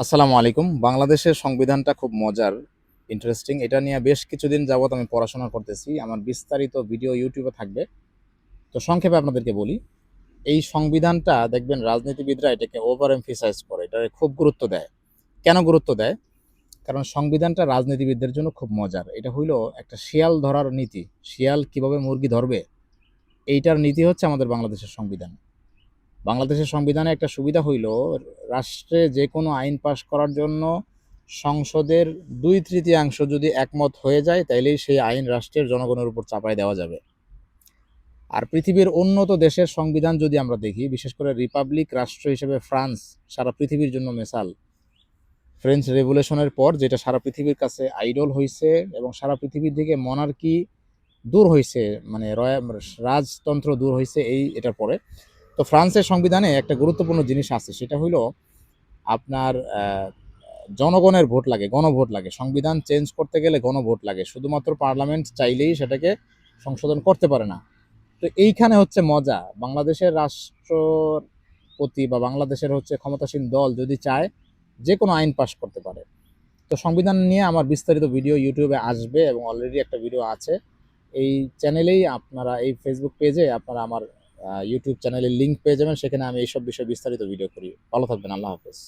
আসসালামু আলাইকুম। বাংলাদেশের সংবিধানটা খুব মজার, ইন্টারেস্টিং। এটা নিয়ে বেশ কিছুদিন যাবৎ আমি পড়াশোনা করতেছি। আমার বিস্তারিত ভিডিও ইউটিউবে থাকবে। তো সংক্ষেপে আপনাদেরকে বলি, এই সংবিধানটা দেখবেন রাজনীতিবিদরা এটাকে ওভার এমফিসাইজ করে, এটাকে খুব গুরুত্ব দেয়। কেন গুরুত্ব দেয়? কারণ সংবিধানটা রাজনীতিবিদদের জন্য খুব মজার। এটা হইল একটা শিয়াল ধরার নীতি। শিয়াল কিভাবে মুরগি ধরবে, এইটার নীতি হচ্ছে আমাদের বাংলাদেশের সংবিধান। বাংলাদেশের সংবিধানে একটা সুবিধা হইল, রাষ্ট্রে যে কোনো আইন পাশ করার জন্য সংসদের 2/3 যদি একমত হয়ে যায় তাইলেই সেই আইন রাষ্ট্রের জনগণের উপর চাপায় দেওয়া যাবে। আর পৃথিবীর উন্নত দেশের সংবিধান যদি আমরা দেখি, বিশেষ করে রিপাবলিক রাষ্ট্র হিসেবে ফ্রান্স সারা পৃথিবীর জন্য মেসাল। ফ্রেঞ্চ রেভলিউশনের পর যেটা সারা পৃথিবীর কাছে আইডল হয়েছে এবং সারা পৃথিবীর থেকে মনার্কি দূর হয়েছে, মানে রাজতন্ত্র দূর হয়েছে এটার পরে। তো ফ্রান্সের সংবিধানে একটা গুরুত্বপূর্ণ জিনিস আছে, সেটা হলো আপনার জনগণের ভোট লাগে, গণভোট লাগে। সংবিধান চেঞ্জ করতে গেলে গণভোট লাগে, শুধুমাত্র পার্লামেন্ট চাইলেই সেটাকে সংশোধন করতে পারে না। তো এইখানে হচ্ছে মজা, বাংলাদেশের রাষ্ট্রপতি বা বাংলাদেশের হচ্ছে ক্ষমতাসীন দল যদি চায় যে কোনো আইন পাশ করতে পারে। তো সংবিধান নিয়ে আমার বিস্তারিত ভিডিও ইউটিউবে আসবে এবং অলরেডি একটা ভিডিও আছে এই চ্যানেলেই। আপনারা এই ফেসবুক পেজে আপনারা আমার ইউটিউব চ্যানেলের লিঙ্ক পেয়ে যাবেন, সেখানে আমি এইসব বিষয়ে বিস্তারিত ভিডিও করি। ভালো থাকবেন, আল্লাহ হাফেজ।